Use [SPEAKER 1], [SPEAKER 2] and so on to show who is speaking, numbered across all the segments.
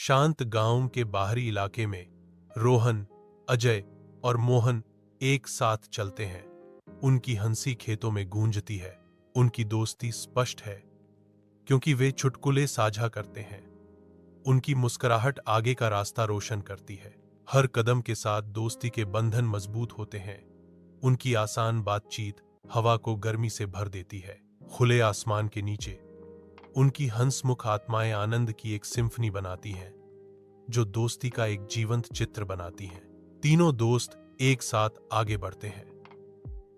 [SPEAKER 1] शांत गांव के बाहरी इलाके में रोहन, अजय और मोहन एक साथ चलते हैं। उनकी हंसी खेतों में गूंजती है। उनकी दोस्ती स्पष्ट है क्योंकि वे चुटकुले साझा करते हैं। उनकी मुस्कुराहट आगे का रास्ता रोशन करती है। हर कदम के साथ दोस्ती के बंधन मजबूत होते हैं। उनकी आसान बातचीत हवा को गर्मी से भर देती है। खुले आसमान के नीचे उनकी हंसमुख आत्माएं आनंद की एक सिम्फनी बनाती हैं, जो दोस्ती का एक जीवंत चित्र बनाती हैं। तीनों दोस्त एक साथ आगे बढ़ते हैं।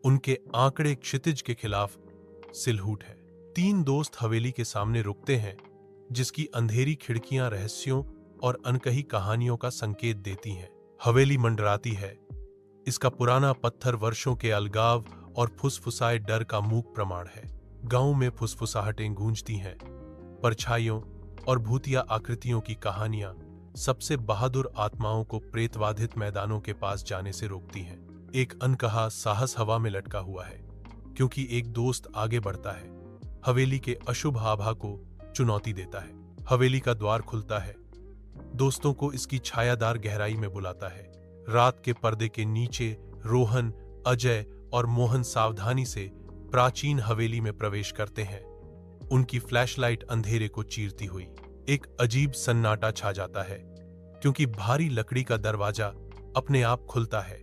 [SPEAKER 1] उनके आंकड़े क्षितिज के खिलाफ सिलहूट है। तीन दोस्त हवेली के सामने रुकते हैं, जिसकी अंधेरी खिड़कियां रहस्यों और अनकही कहानियों का संकेत देती हैं। हवेली मंडराती है। इसका पुराना पत्थर वर्षों के अलगाव और फुसफुसाए डर का मूक प्रमाण है। गांव में फुसफुसाहटें गूंजती हैं। परछाइयों और भूतिया आकृतियों की कहानियां सबसे बहादुर आत्माओं को प्रेतवाधित मैदानों के पास जाने से रोकती हैं। एक अनकहा साहस हवा में लटका हुआ है, क्योंकि एक दोस्त आगे बढ़ता है, हवेली के अशुभ आभा को चुनौती देता है। हवेली का द्वार खुलता है, दोस्तों को इसकी छायादार गहराई में बुलाता है। रात के पर्दे के नीचे रोहन, अजय और मोहन सावधानी से प्राचीन हवेली में प्रवेश करते हैं। उनकी फ्लैशलाइट अंधेरे को चीरती हुई एक अजीब सन्नाटा छा जाता है, क्योंकि भारी लकड़ी का दरवाजा अपने आप खुलता है,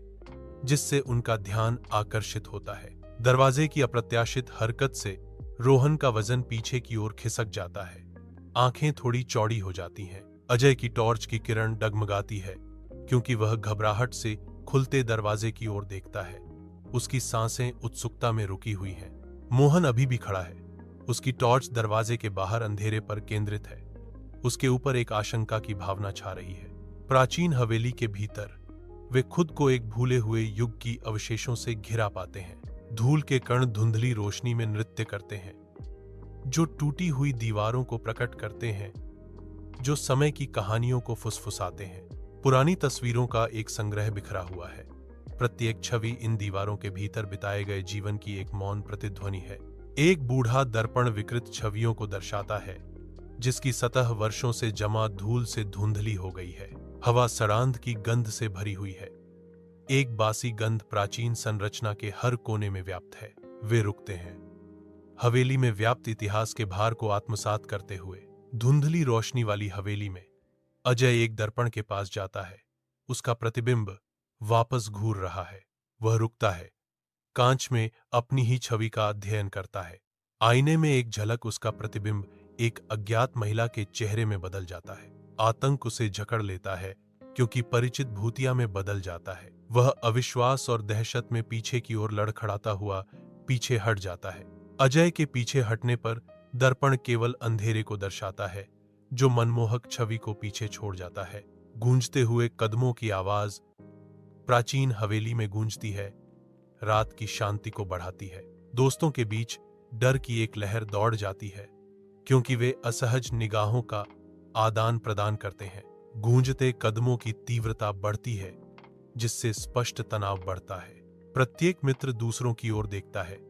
[SPEAKER 1] जिससे उनका ध्यान आकर्षित होता है। दरवाजे की अप्रत्याशित हरकत से रोहन का वजन पीछे की ओर खिसक जाता है। आंखें थोड़ी चौड़ी हो जाती हैं। अजय की टॉर्च की किरण डगमगाती है, क्योंकि वह घबराहट से खुलते दरवाजे की ओर देखता है। उसकी सांसें उत्सुकता में रुकी हुई हैं। मोहन अभी भी खड़ा है। उसकी टॉर्च दरवाजे के बाहर अंधेरे पर केंद्रित है। उसके ऊपर एक आशंका की भावना छा रही है। प्राचीन हवेली के भीतर वे खुद को एक भूले हुए युग की अवशेषों से घिरा पाते हैं। धूल के कण धुंधली रोशनी में नृत्य करते हैं, जो टूटी हुई दीवारों को प्रकट करते हैं, जो समय की कहानियों को फुसफुसाते हैं। पुरानी तस्वीरों का एक संग्रह बिखरा हुआ है। प्रत्येक छवि इन दीवारों के भीतर बिताए गए जीवन की एक मौन प्रतिध्वनि है। एक बूढ़ा दर्पण विकृत छवियों को दर्शाता है, जिसकी सतह वर्षों से जमा धूल से धुंधली हो गई है। हवा सड़ांध की गंध से भरी हुई है। एक बासी गंध प्राचीन संरचना के हर कोने में व्याप्त है। वे रुकते हैं, हवेली में व्याप्त इतिहास के भार को आत्मसात करते हुए। धुंधली रोशनी वाली हवेली में अजय एक दर्पण के पास जाता है। उसका प्रतिबिंब वापस घूर रहा है। वह रुकता है, कांच में अपनी ही छवि का अध्ययन करता है। आईने में एक झलक उसका प्रतिबिंब एक अज्ञात महिला के चेहरे में बदल जाता है। आतंक उसे जकड़ लेता है, क्योंकि परिचित भूतिया में बदल जाता है। वह अविश्वास और दहशत में पीछे की ओर लड़खड़ाता हुआ पीछे हट जाता है। अजय के पीछे हटने पर दर्पण केवल अंधेरे को दर्शाता है, जो मनमोहक छवि को पीछे छोड़ जाता है। गूंजते हुए कदमों की आवाज प्राचीन हवेली में गूंजती है, रात की शांति को बढ़ाती है। दोस्तों के बीच डर की एक लहर दौड़ जाती है, क्योंकि वे असहज निगाहों का आदान प्रदान करते हैं। गूंजते कदमों की तीव्रता बढ़ती है, जिससे स्पष्ट तनाव बढ़ता है। प्रत्येक मित्र दूसरों की ओर देखता है।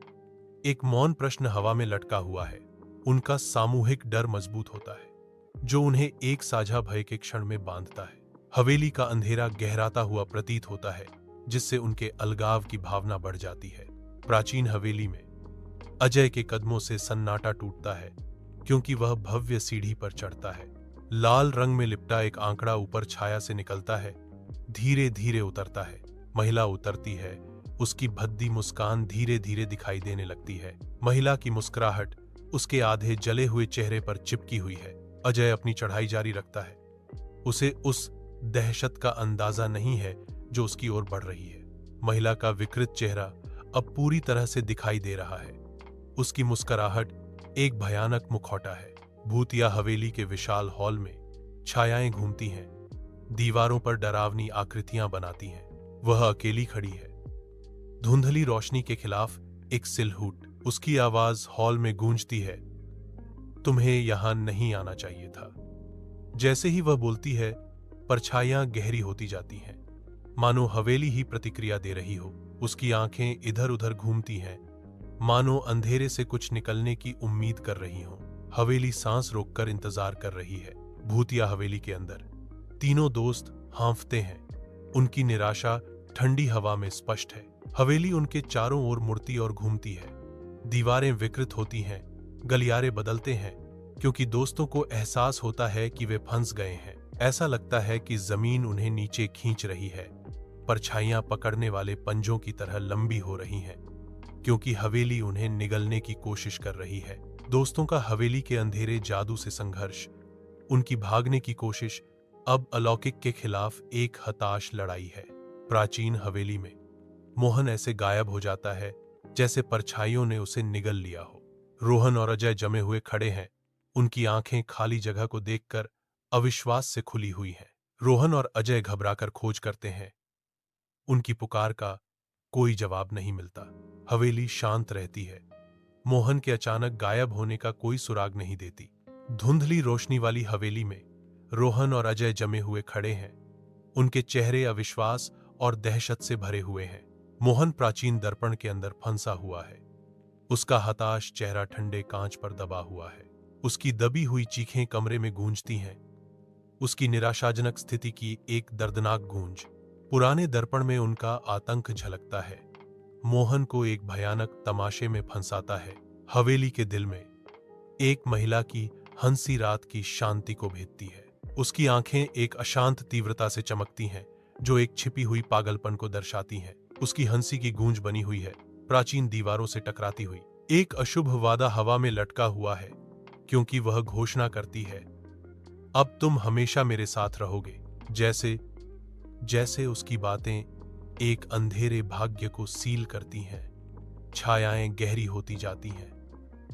[SPEAKER 1] एक मौन प्रश्न हवा में लटका हुआ है। उनका सामूहिक डर मजबूत होता है, जो उन्हें एक साझा भय के क्षण में बांधता है। हवेली का अंधेरा गहराता हुआ प्रतीत होता है, जिससे उनके अलगाव की भावना बढ़ जाती है। प्राचीन हवेली में अजय के कदमों से सन्नाटा टूटता है, क्योंकि वह भव्य सीढ़ी पर चढ़ता है। लाल रंग में लिपटा एक आंकड़ा ऊपर छाया से निकलता है, धीरे धीरे उतरता है। महिला उतरती है। उसकी भद्दी मुस्कान धीरे धीरे दिखाई देने लगती है। महिला की मुस्कुराहट उसके आधे जले हुए चेहरे पर चिपकी हुई है। अजय अपनी चढ़ाई जारी रखता है। उसे उस दहशत का अंदाजा नहीं है जो उसकी ओर बढ़ रही है। महिला का विकृत चेहरा अब पूरी तरह से दिखाई दे रहा है। उसकी मुस्कुराहट एक भयानक मुखौटा है। भूतिया हवेली के विशाल हॉल में छायाएं घूमती हैं, दीवारों पर डरावनी आकृतियां बनाती हैं। वह अकेली खड़ी है, धुंधली रोशनी के खिलाफ एक सिलहूट। उसकी आवाज हॉल में गूंजती है, तुम्हें यहां नहीं आना चाहिए था। जैसे ही वह बोलती है, परछाइयां गहरी होती जाती हैं, मानो हवेली ही प्रतिक्रिया दे रही हो। उसकी आंखें इधर उधर घूमती हैं, मानो अंधेरे से कुछ निकलने की उम्मीद कर रही हो। हवेली सांस रोककर इंतजार कर रही है। भूतिया हवेली के अंदर तीनों दोस्त हांफते हैं। उनकी निराशा ठंडी हवा में स्पष्ट है। हवेली उनके चारों ओर मुड़ती और घूमती है। दीवारें विकृत होती हैं, गलियारे बदलते हैं, क्योंकि दोस्तों को एहसास होता है कि वे फंस गए हैं। ऐसा लगता है कि जमीन उन्हें नीचे खींच रही है। परछाइयां पकड़ने वाले पंजों की तरह लंबी हो रही हैं, क्योंकि हवेली उन्हें निगलने की कोशिश कर रही है। दोस्तों का हवेली के अंधेरे जादू से संघर्ष, उनकी भागने की कोशिश अब अलौकिक के खिलाफ एक हताश लड़ाई है। प्राचीन हवेली में मोहन ऐसे गायब हो जाता है जैसे परछाइयों ने उसे निगल लिया हो। रोहन और अजय जमे हुए खड़े हैं। उनकी आंखें खाली जगह को देखकर अविश्वास से खुली हुई हैं। रोहन और अजय घबराकर खोज करते हैं। उनकी पुकार का कोई जवाब नहीं मिलता। हवेली शांत रहती है। मोहन के अचानक गायब होने का कोई सुराग नहीं देती। धुंधली रोशनी वाली हवेली में रोहन और अजय जमे हुए खड़े हैं। उनके चेहरे अविश्वास और दहशत से भरे हुए हैं। मोहन प्राचीन दर्पण के अंदर फंसा हुआ है। उसका हताश चेहरा ठंडे कांच पर दबा हुआ है। उसकी दबी हुई चीखें कमरे में गूंजती हैं। उसकी निराशाजनक स्थिति की एक दर्दनाक गूंज। पुराने दर्पण में उनका आतंक झलकता है। मोहन को एक भयानक तमाशे में फंसाता है। हवेली के दिल में एक महिला की हंसी रात की शांति को भेदती है। उसकी आंखें एक अशांत तीव्रता से चमकती हैं, जो एक छिपी हुई पागलपन को दर्शाती हैं। उसकी हंसी की गूंज बनी हुई है, प्राचीन दीवारों से टकराती हुई। एक अशुभ वादा हवा में लटका हुआ है, क्योंकि वह घोषणा करती है, अब तुम हमेशा मेरे साथ रहोगे। जैसे जैसे उसकी बातें एक अंधेरे भाग्य को सील करती हैं। छायाएं गहरी होती जाती हैं,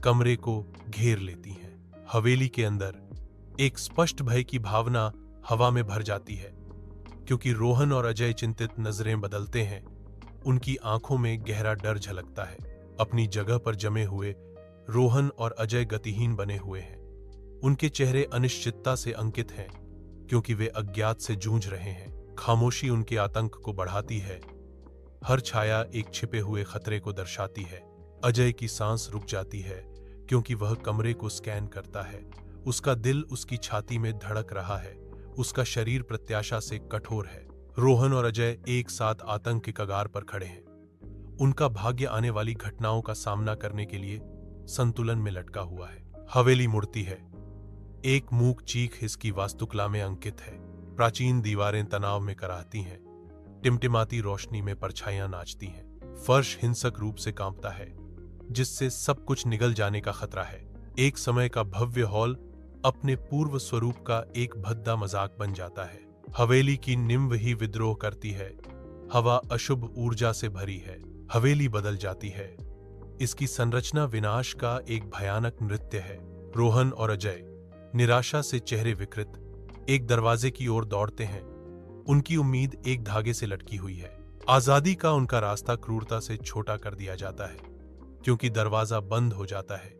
[SPEAKER 1] कमरे को घेर लेती हैं। हवेली के अंदर एक स्पष्ट भय की भावना हवा में भर जाती है, क्योंकि रोहन और अजय चिंतित नजरें बदलते हैं। उनकी आंखों में गहरा डर झलकता है। अपनी जगह पर जमे हुए रोहन और अजय गतिहीन बने हुए हैं। उनके चेहरे अनिश्चितता से अंकित हैं, क्योंकि वे अज्ञात से जूझ रहे हैं। खामोशी उनके आतंक को बढ़ाती है। हर छाया एक छिपे हुए खतरे को दर्शाती है। अजय की सांस रुक जाती है, क्योंकि वह कमरे को स्कैन करता है। उसका दिल उसकी छाती में धड़क रहा है। उसका शरीर प्रत्याशा से कठोर है। रोहन और अजय एक साथ आतंक के कगार पर खड़े हैं। उनका भाग्य आने वाली घटनाओं का सामना करने के लिए संतुलन में लटका हुआ है। हवेली मुड़ती है। एक मूक चीख इसकी वास्तुकला में अंकित है। प्राचीन दीवारें तनाव में कराहती हैं। टिमटिमाती रोशनी में परछाइयां नाचती हैं। फर्श हिंसक रूप से कांपता है, जिससे सब कुछ निगल जाने का खतरा है। एक समय का भव्य हॉल अपने पूर्व स्वरूप का एक भद्दा मजाक बन जाता है। हवेली की निम्ब ही विद्रोह करती है। हवा अशुभ ऊर्जा से भरी है। हवेली बदल जाती है। इसकी संरचना विनाश का एक भयानक नृत्य है। रोहन और अजय निराशा से चेहरे विकृत एक दरवाजे की ओर दौड़ते हैं। उनकी उम्मीद एक धागे से लटकी हुई है। आजादी का उनका रास्ता क्रूरता से छोटा कर दिया जाता है, क्योंकि दरवाजा बंद हो जाता है,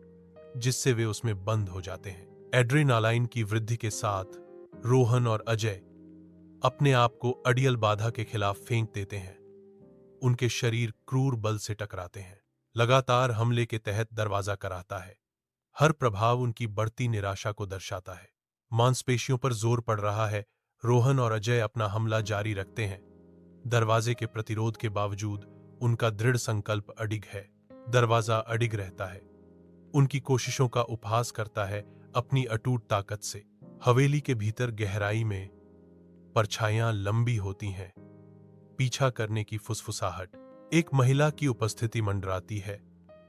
[SPEAKER 1] जिससे वे उसमें बंद हो जाते हैं। एड्रेनालाइन की वृद्धि के साथ रोहन और अजय अपने आप को अड़ियल बाधा के खिलाफ फेंक देते हैं। उनके शरीर क्रूर बल से टकराते हैं। लगातार हमले के तहत दरवाजा कराहता है। हर प्रभाव उनकी बढ़ती निराशा को दर्शाता है। मांसपेशियों पर जोर पड़ रहा है। रोहन और अजय अपना हमला जारी रखते हैं। दरवाजे के प्रतिरोध के बावजूद उनका दृढ़ संकल्प अडिग है। दरवाजा अडिग रहता है, उनकी कोशिशों का उपहास करता है अपनी अटूट ताकत से। हवेली के भीतर गहराई में परछाइयां लंबी होती हैं। पीछा करने की फुसफुसाहट। एक महिला की उपस्थिति मंडराती है।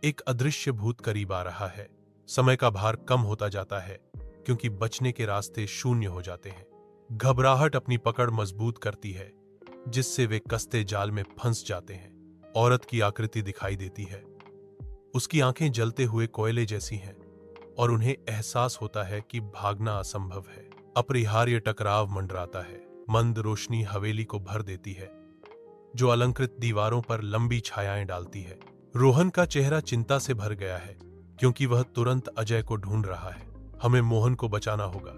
[SPEAKER 1] एक अदृश्य भूत करीब आ रहा है। समय का भार कम होता जाता है, क्योंकि बचने के रास्ते शून्य हो जाते हैं। घबराहट अपनी पकड़ मजबूत करती है, जिससे वे कसते जाल में फंस जाते हैं। औरत की आकृति दिखाई देती है। उसकी आंखें जलते हुए कोयले जैसी हैं, और उन्हें एहसास होता है कि भागना असंभव है। अपरिहार्य टकराव मंडराता है। मंद रोशनी हवेली को भर देती है, जो अलंकृत दीवारों पर लंबी छायाएं डालती है। रोहन का चेहरा चिंता से भर गया है, क्योंकि वह तुरंत अजय को ढूंढ रहा है। हमें मोहन को बचाना होगा,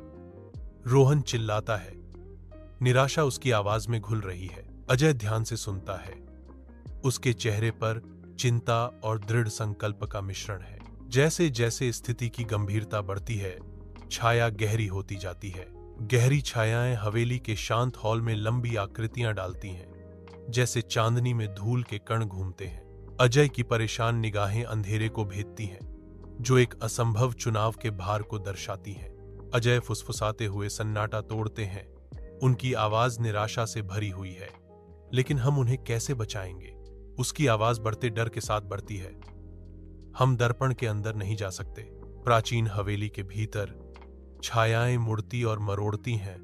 [SPEAKER 1] रोहन चिल्लाता है। निराशा उसकी आवाज में घुल रही है। अजय ध्यान से सुनता है। उसके चेहरे पर चिंता और दृढ़ संकल्प का मिश्रण है। जैसे जैसे स्थिति की गंभीरता बढ़ती है, छाया गहरी होती जाती है। गहरी छायाएं हवेली के शांत हॉल में लंबी आकृतियां डालती हैं, जैसे चांदनी में धूल के कण घूमते हैं। अजय की परेशान निगाहें अंधेरे को भेदती हैं, जो एक असंभव चुनाव के भार को दर्शाती हैं। अजय फुसफुसाते हुए सन्नाटा तोड़ते हैं। उनकी आवाज निराशा से भरी हुई है, लेकिन हम उन्हें कैसे बचाएंगे? उसकी आवाज बढ़ते डर के साथ बढ़ती है। हम दर्पण के अंदर नहीं जा सकते। प्राचीन हवेली के भीतर छायाएं मुड़ती और मरोड़ती हैं,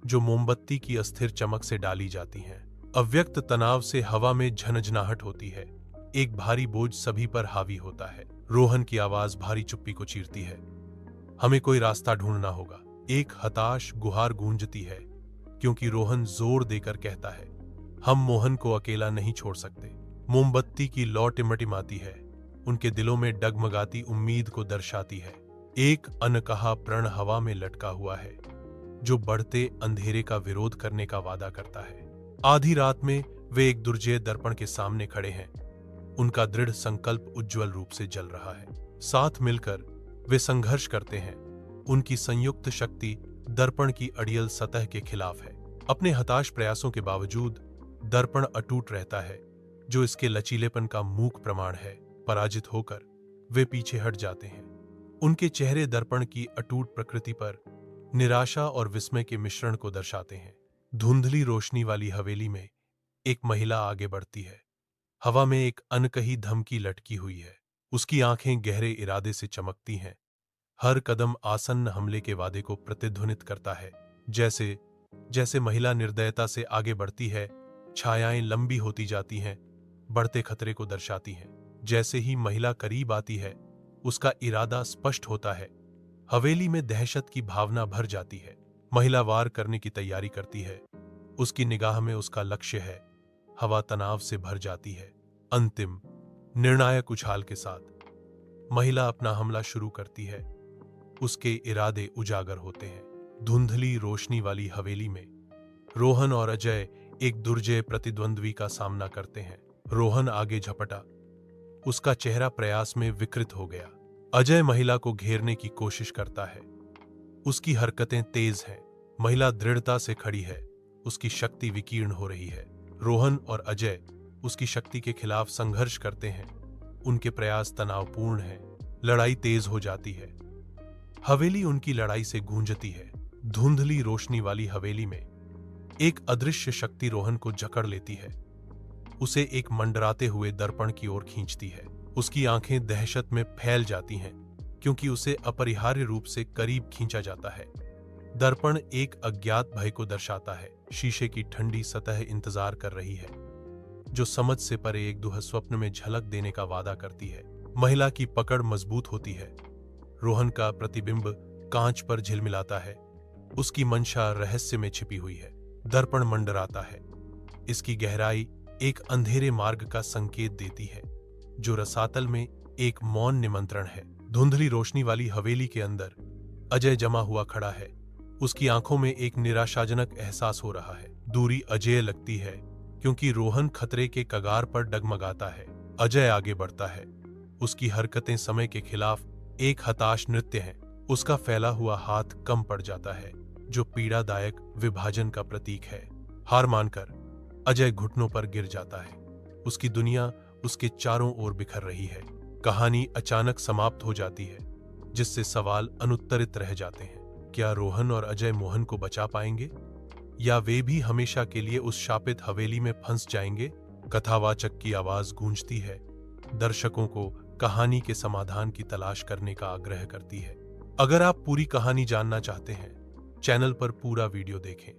[SPEAKER 1] जो मोमबत्ती की अस्थिर चमक से डाली जाती हैं। अव्यक्त तनाव से हवा में झनझनाहट होती है। एक भारी बोझ सभी पर हावी होता है। रोहन की आवाज भारी चुप्पी को चीरती है। हमें कोई रास्ता ढूंढना होगा। एक हताश गुहार गूंजती है, क्योंकि रोहन जोर देकर कहता है, हम मोहन को अकेला नहीं छोड़ सकते। मोमबत्ती की लौ टिमटिमाती है, उनके दिलों में डगमगाती उम्मीद को दर्शाती है। एक अनकहा प्रण हवा में लटका हुआ है, जो बढ़ते अंधेरे का विरोध करने का वादा करता है। आधी रात में वे एक दुर्जय दर्पण के सामने खड़े हैं। उनका दृढ़ संकल्प उज्जवल रूप से जल रहा है। साथ मिलकर वे संघर्ष करते हैं। उनकी संयुक्त शक्ति दर्पण की अड़ियल सतह के खिलाफ है। अपने हताश प्रयासों के बावजूद दर्पण अटूट रहता है, जो इसके लचीलेपन का मूक प्रमाण है। पराजित होकर वे पीछे हट जाते हैं। उनके चेहरे दर्पण की अटूट प्रकृति पर निराशा और विस्मय के मिश्रण को दर्शाते हैं। धुंधली रोशनी वाली हवेली में एक महिला आगे बढ़ती है। हवा में एक अनकही धमकी लटकी हुई है। उसकी आंखें गहरे इरादे से चमकती हैं। हर कदम आसन्न हमले के वादे को प्रतिध्वनित करता है। जैसे जैसे महिला निर्दयता से आगे बढ़ती है, छायाएं लंबी होती जाती हैं, बढ़ते खतरे को दर्शाती हैं। जैसे ही महिला करीब आती है, उसका इरादा स्पष्ट होता है। हवेली में दहशत की भावना भर जाती है। महिला वार करने की तैयारी करती है। उसकी निगाह में उसका लक्ष्य है। हवा तनाव से भर जाती है। अंतिम निर्णायक उछाल के साथ महिला अपना हमला शुरू करती है। उसके इरादे उजागर होते हैं। धुंधली रोशनी वाली हवेली में रोहन और अजय एक दुर्जय प्रतिद्वंद्वी का सामना करते हैं। रोहन आगे झपटा। उसका चेहरा प्रयास में विकृत हो गया। अजय महिला को घेरने की कोशिश करता है। उसकी हरकतें तेज हैं। महिला दृढ़ता से खड़ी है। उसकी शक्ति विकीर्ण हो रही है। रोहन और अजय उसकी शक्ति के खिलाफ संघर्ष करते हैं। उनके प्रयास तनावपूर्ण हैं। लड़ाई तेज हो जाती है। हवेली उनकी लड़ाई से गूंजती है। धुंधली रोशनी वाली हवेली में एक अदृश्य शक्ति रोहन को जकड़ लेती है। उसे एक मंडराते हुए दर्पण की ओर खींचती है। उसकी आंखें दहशत में फैल जाती हैं, क्योंकि उसे अपरिहार्य रूप से करीब खींचा जाता है। दर्पण एक अज्ञात भय को दर्शाता है। शीशे की ठंडी सतह इंतजार कर रही है, जो समझ से परे एक दुःस्वप्न में झलक देने का वादा करती है। महिला की पकड़ मजबूत होती है। रोहन का प्रतिबिंब कांच पर झिलमिलाता है। उसकी मंशा रहस्य में छिपी हुई है। दर्पण मंडराता है। इसकी गहराई एक अंधेरे मार्ग का संकेत देती है, जो रसातल में एक मौन निमंत्रण है। धुंधली रोशनी वाली हवेली के अंदर अजय जमा हुआ खड़ा है। उसकी आंखों में एक निराशाजनक एहसास हो रहा है। दूरी अजय लगती है, क्योंकि रोहन खतरे के कगार पर डगमगाता है। अजय आगे बढ़ता है। उसकी हरकतें समय के खिलाफ एक हताश नृत्य है। उसका फैला हुआ हाथ कम पड़ जाता है, जो पीड़ादायक विभाजन का प्रतीक है। हार मानकर अजय घुटनों पर गिर जाता है। उसकी दुनिया उसके चारों ओर बिखर रही है। कहानी अचानक समाप्त हो जाती है, जिससे सवाल अनुत्तरित रह जाते हैं। क्या रोहन और अजय मोहन को बचा पाएंगे, या वे भी हमेशा के लिए उस शापित हवेली में फंस जाएंगे? कथावाचक की आवाज गूंजती है, दर्शकों को कहानी के समाधान की तलाश करने का आग्रह करती है। अगर आप पूरी कहानी जानना चाहते हैं, चैनल पर पूरा वीडियो देखें।